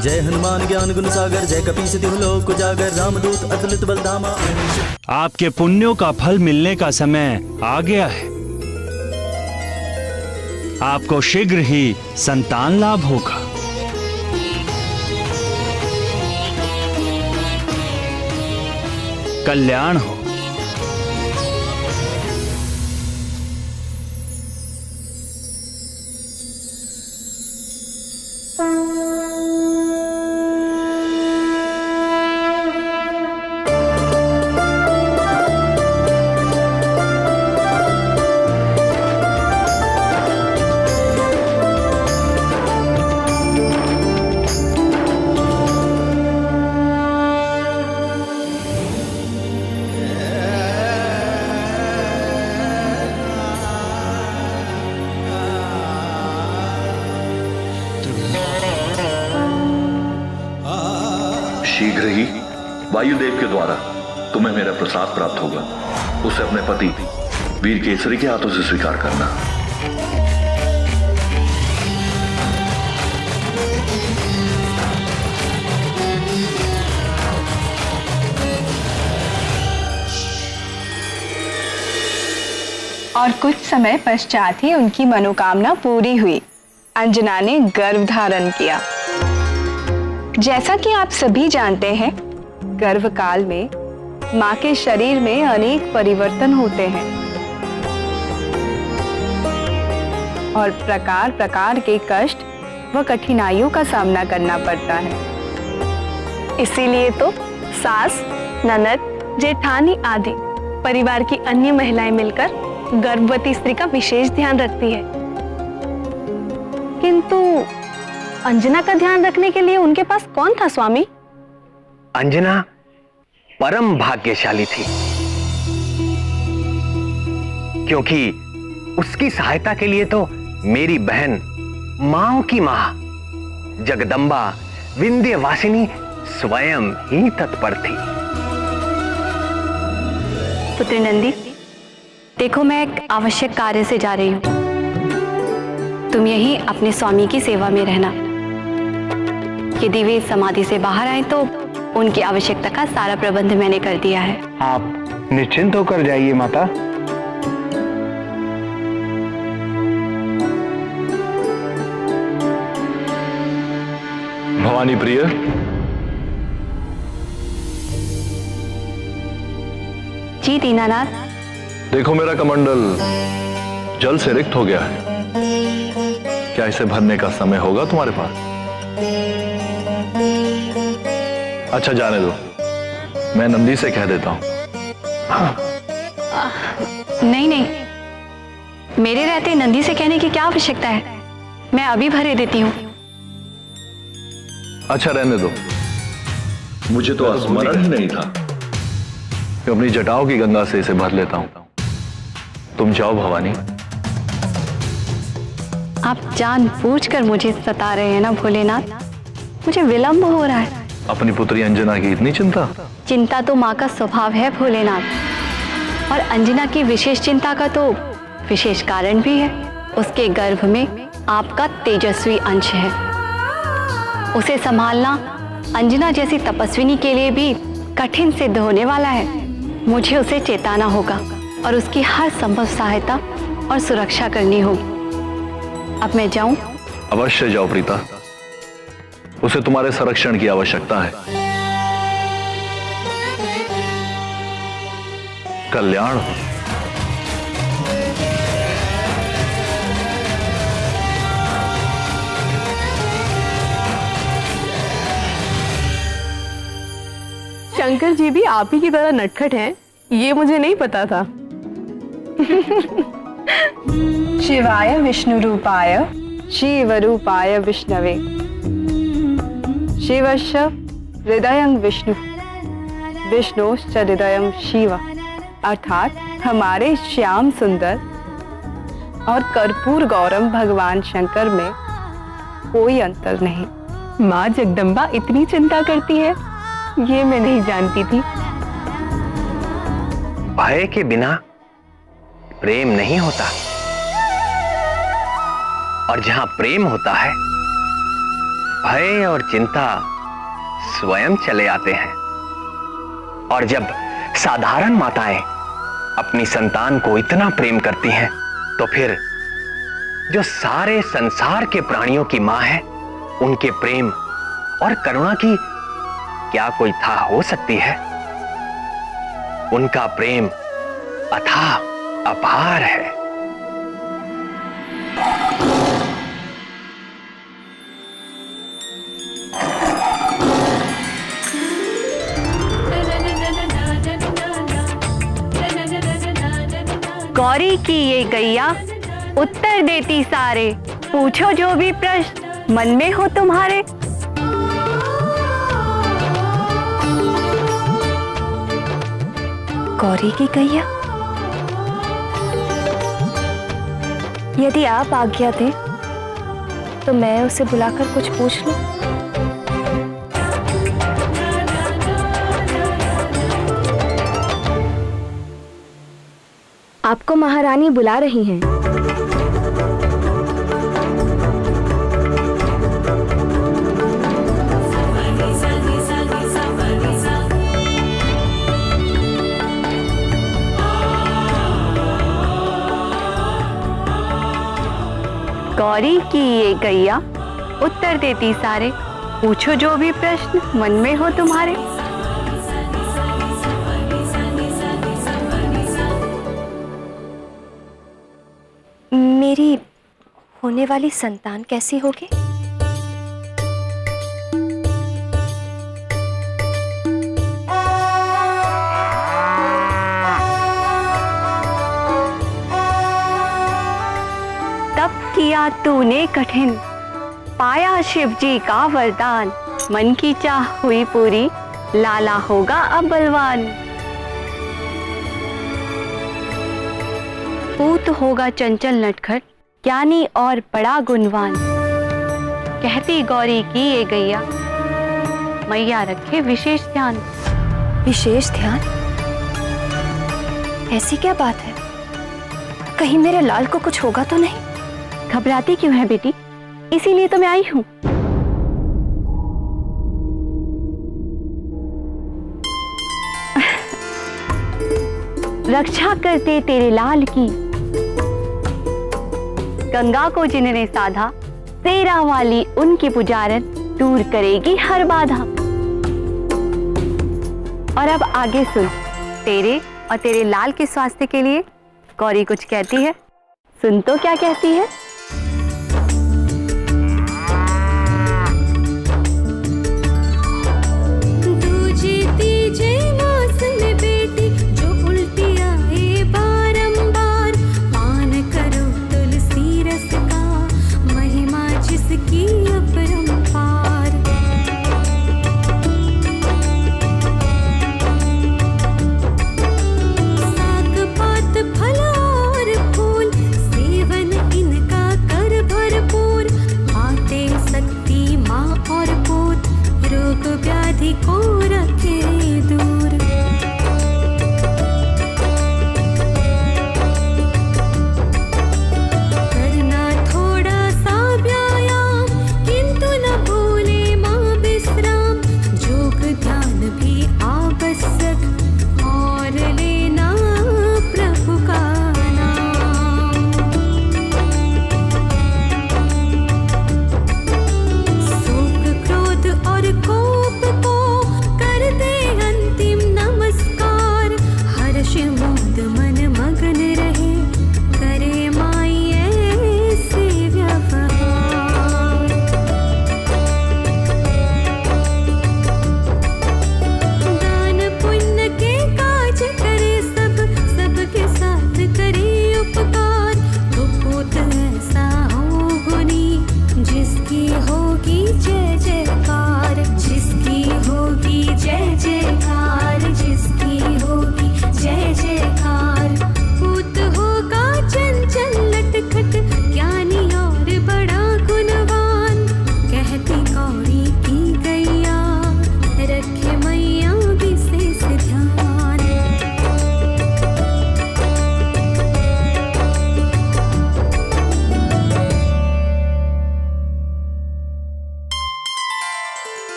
जय हनुमान ज्ञान गुण सागर, जय कपीस तिहु लोक उजागर, रामदूत अतुलित बलधामा। आपके पुण्यों का फल मिलने का समय आ गया है। आपको शीघ्र ही संतान लाभ होगा। कल्याण हो। शीघ्र ही वायुदेव के द्वारा तुम्हें मेरा प्रसाद प्राप्त होगा। उसे अपने पति वीर केसरी के हाथों से स्वीकार करना। और कुछ समय पश्चात ही उनकी मनोकामना पूरी हुई। अंजना ने गर्भ धारण किया। जैसा कि आप सभी जानते हैं, गर्भकाल में मां के शरीर में अनेक परिवर्तन होते हैं और प्रकार प्रकार के कष्ट व कठिनाइयों का सामना करना पड़ता है। इसीलिए तो सास, ननद, जेठानी आदि परिवार की अन्य महिलाएं मिलकर गर्भवती स्त्री का विशेष ध्यान रखती है। किंतु अंजना का ध्यान रखने के लिए उनके पास कौन था स्वामी? अंजना परम भाग्यशाली थी, क्योंकि उसकी सहायता के लिए तो मेरी बहन मां की मां जगदम्बा विंध्यवासिनी स्वयं ही तत्पर थी। पुत्री नंदी, देखो मैं एक आवश्यक कार्य से जा रही हूं। तुम यहीं अपने स्वामी की सेवा में रहना। यदि वे समाधि से बाहर आए तो उनकी आवश्यकता का सारा प्रबंध मैंने कर दिया है। आप निश्चिंत होकर जाइए माता। भवानी प्रिय, जी दीनानाथ। देखो मेरा कमंडल जल से रिक्त हो गया है। क्या इसे भरने का समय होगा तुम्हारे पास? अच्छा जाने दो, मैं नंदी से कह देता हूं। नहीं नहीं, मेरे रहते नंदी से कहने की क्या आवश्यकता है? मैं अभी भरे देती हूँ। अच्छा रहने दो, मुझे तो स्मरण ही नहीं था। मैं अपनी जटाओं की गंगा से इसे भर लेता हूं। तुम जाओ भवानी। आप जानबूझकर मुझे सता रहे हैं ना भोलेनाथ? मुझे विलंब हो रहा है। अपनी पुत्री अंजना की इतनी चिंता? चिंता तो माँ का स्वभाव है भोलेनाथ, और अंजना की विशेष चिंता का तो विशेष कारण भी है। उसके गर्भ में आपका तेजस्वी अंश है। उसे संभालना अंजना जैसी तपस्विनी के लिए भी कठिन सिद्ध होने वाला है। मुझे उसे चेताना होगा और उसकी हर संभव सहायता और सुरक्षा करनी होगी। अब मैं जाऊं? अवश्य जाओ प्रीता, उसे तुम्हारे संरक्षण की आवश्यकता है। कल्याण हो। शंकर जी भी आप ही की तरह नटखट हैं, ये मुझे नहीं पता था। शिवाय विष्णु रूपाय शिव रूपाय विष्णवे शिवश्च हृदयं विष्णु विष्णुश्च हृदयं शिव। अर्थात हमारे श्याम सुंदर और कर्पूर गौरम भगवान शंकर में कोई अंतर नहीं। माँ जगदम्बा इतनी चिंता करती है, ये मैं नहीं जानती थी। भय के बिना प्रेम नहीं होता, और जहां प्रेम होता है भय और चिंता स्वयं चले आते हैं। और जब साधारण माताएं अपनी संतान को इतना प्रेम करती हैं, तो फिर जो सारे संसार के प्राणियों की मां है, उनके प्रेम और करुणा की क्या कोई था हो सकती है? उनका प्रेम अथाह अपार है। गौरी की ये गैया उत्तर देती सारे, पूछो जो भी प्रश्न मन में हो तुम्हारे। गौरी की गैया, यदि आप आज्ञा दें तो मैं उसे बुलाकर कुछ पूछ लूं। आपको महारानी बुला रही हैं। गौरी की ये गैया उत्तर देती सारे, पूछो जो भी प्रश्न मन में हो तुम्हारे। मेरी होने वाली संतान कैसी होगी? तप किया तूने कठिन, पाया शिव जी का वरदान, मन की चाह हुई पूरी, लाला होगा अब बलवान। पूत होगा चंचल नटखट, ज्ञानी और बड़ा गुणवान, कहती गौरी की ये गैया, मैया रखे विशेष ध्यान। विशेष ध्यान? ऐसी क्या बात है? कहीं मेरे लाल को कुछ होगा तो नहीं? घबराती क्यों है बेटी? इसीलिए तो मैं आई हूं। रक्षा करते तेरे लाल की, गंगा को जिन्होंने साधा, तेरा वाली उनकी पुजारन, दूर करेगी हर बाधा। और अब आगे सुन, तेरे और तेरे लाल के स्वास्थ्य के लिए गौरी कुछ कहती है। सुन तो क्या कहती है। साग पात फल और फूल, सेवन इनका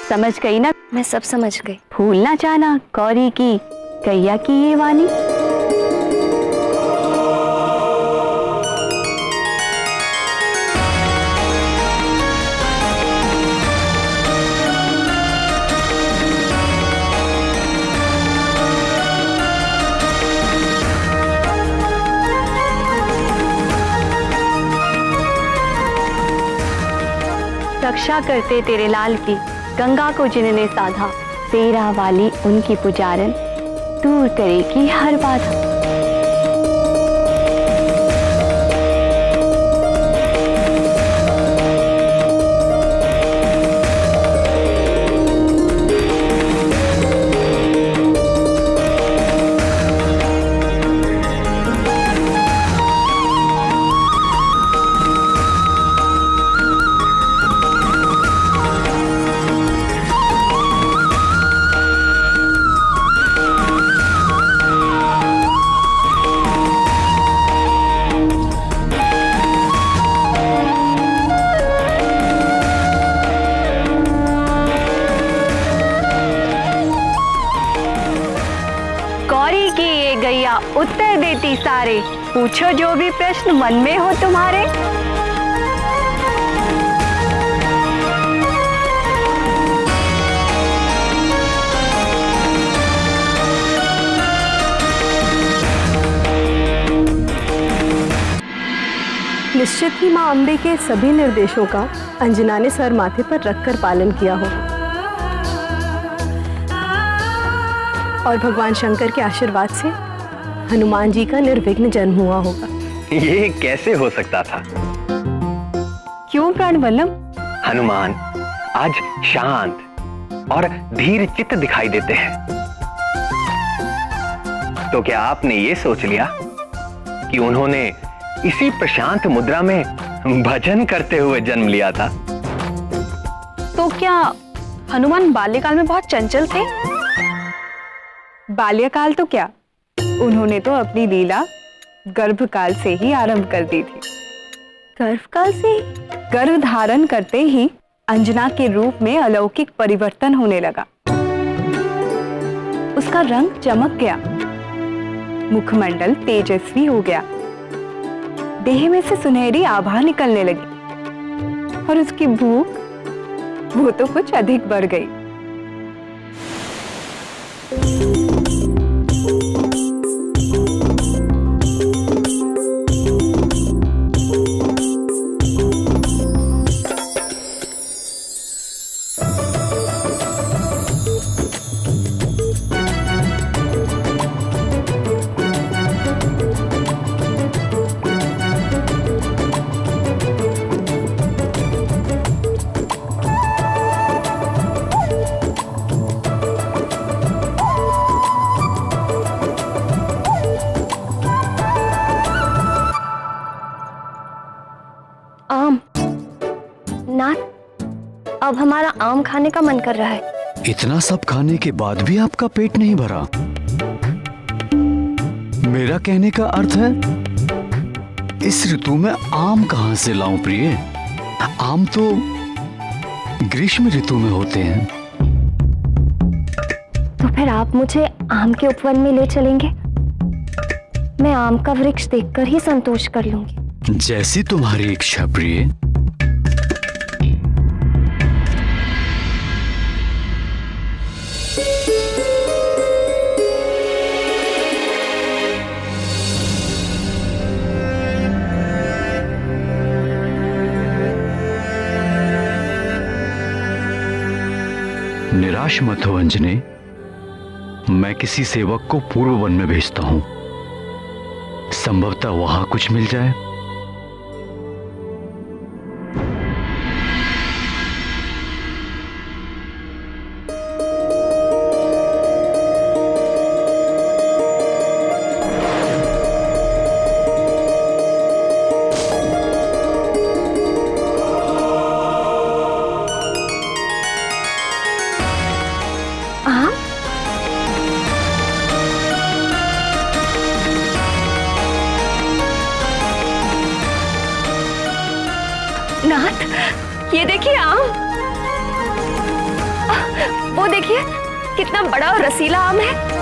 समझ गई ना? मैं सब समझ गई। भूल ना जाना गौरी की गैया की ये वाणी। रक्षा करते तेरे लाल की गंगा को जिन्होंने साधा, तेरा वाली उनकी पुजारन दूर करेगी हर बाधा। गौरी की ये गैया उत्तर देती सारे, पूछो जो भी प्रश्न मन में हो तुम्हारे। निश्चित ही माँ अम्बे के सभी निर्देशों का अंजना ने सर माथे पर रखकर पालन किया हो और भगवान शंकर के आशीर्वाद से हनुमान जी का निर्विघ्न जन्म हुआ होगा। ये कैसे हो सकता था? क्यों प्राणवल्लभ? हनुमान आज शांत और धीर चित्त दिखाई देते हैं, तो क्या आपने ये सोच लिया कि उन्होंने इसी प्रशांत मुद्रा में भजन करते हुए जन्म लिया था? तो क्या हनुमान बाल्यकाल में बहुत चंचल थे? बाल्यकाल तो क्या, उन्होंने तो अपनी लीला गर्भकाल से ही आरंभ कर दी थी। गर्भकाल से? गर्भ धारण करते ही अंजना के रूप में अलौकिक परिवर्तन होने लगा। उसका रंग चमक गया, मुखमंडल तेजस्वी हो गया, देह में से सुनहरी आभा निकलने लगी और उसकी भूख वो तो कुछ अधिक बढ़ गई। आम नाथ, अब हमारा आम खाने का मन कर रहा है। इतना सब खाने के बाद भी आपका पेट नहीं भरा? मेरा कहने का अर्थ है इस ऋतु में आम कहां से लाऊं प्रिय? आम तो ग्रीष्म ऋतु में होते हैं। तो फिर आप मुझे आम के उपवन में ले चलेंगे? मैं आम का वृक्ष देखकर ही संतोष कर लूंगी। जैसी तुम्हारी इच्छा प्रिय। निराश मत हो अंजने, मैं किसी सेवक को पूर्व वन में भेजता हूं, संभवतः वहां कुछ मिल जाए। वो देखिए कितना बड़ा और रसीला आम है।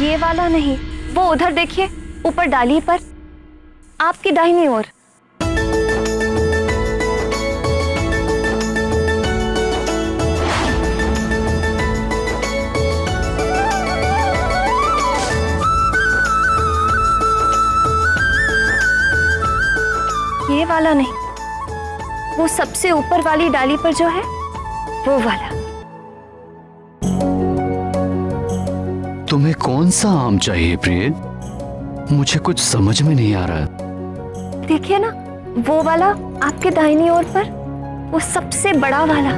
ये वाला नहीं, वो उधर देखिए ऊपर डाली पर, आपकी दाहिनी ओर। ये वाला नहीं, वो सबसे ऊपर वाली डाली पर जो है वो वाला। तुम्हें कौन सा आम चाहिए प्रिय? मुझे कुछ समझ में नहीं आ रहा। देखिए ना, वो वाला आपके दाहिनी ओर पर, वो सबसे बड़ा वाला।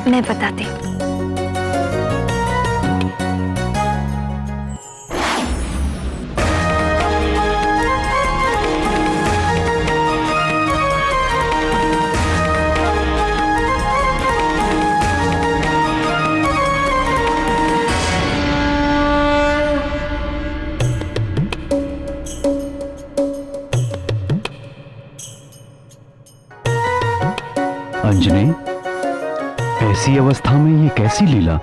मैं बताती हूँ। अंजनी, ऐसी अवस्था में ये कैसी लीला?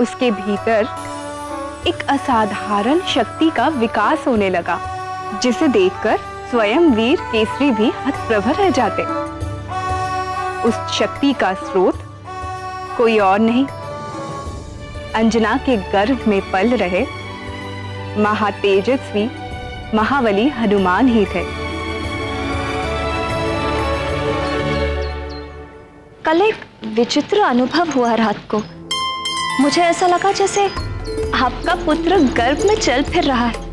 उसके भीतर एक असाधारण शक्ति का विकास होने लगा, जिसे देखकर स्वयं वीर केसरी भी हतप्रभ रह जाते। उस शक्ति का स्रोत कोई और नहीं, अंजना के गर्भ में पल रहे महातेजस्वी महाबली हनुमान ही थे। कल एक विचित्र अनुभव हुआ रात को। मुझे ऐसा लगा जैसे आपका पुत्र गर्भ में चल फिर रहा है।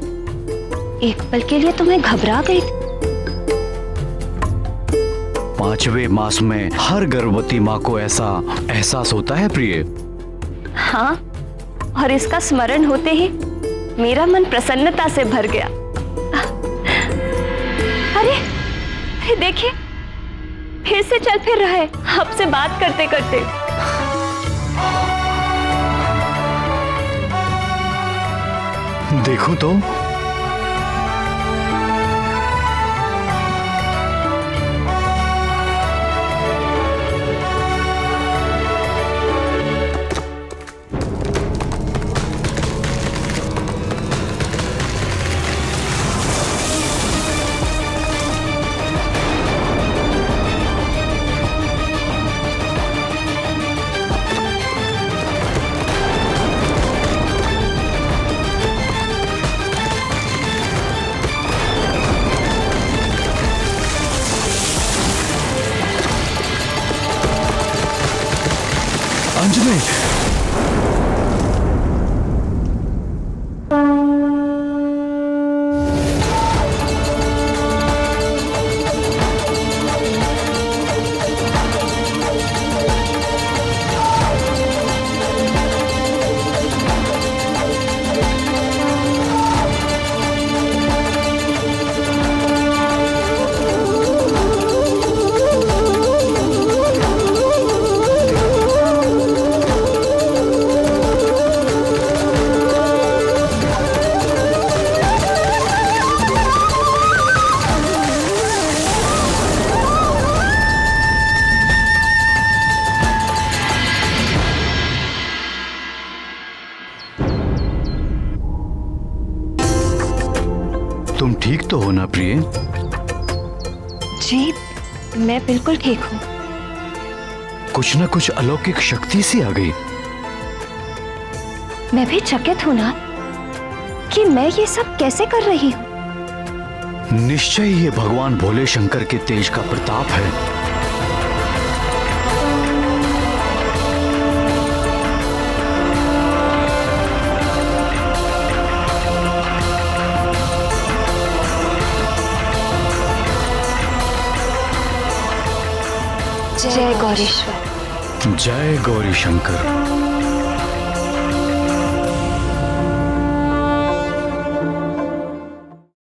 एक पल के लिए तो मैं घबरा गई थी। 5वें मास में हर गर्भवती माँ को ऐसा एहसास होता है प्रिय। हाँ, और इसका स्मरण होते ही मेरा मन प्रसन्नता से भर गया। अरे देखिए, फिर से चल फिर रहा है आपसे बात करते करते। देखो तो। अंजलि, तुम ठीक तो हो ना प्रिय? जी, मैं बिल्कुल ठीक हूँ। कुछ ना कुछ अलौकिक शक्ति सी आ गई। मैं भी चकित हूँ ना कि मैं ये सब कैसे कर रही हूँ। निश्चय ये भगवान भोले शंकर के तेज का प्रताप है। जय गौरीश्वर। जय गौरी शंकर।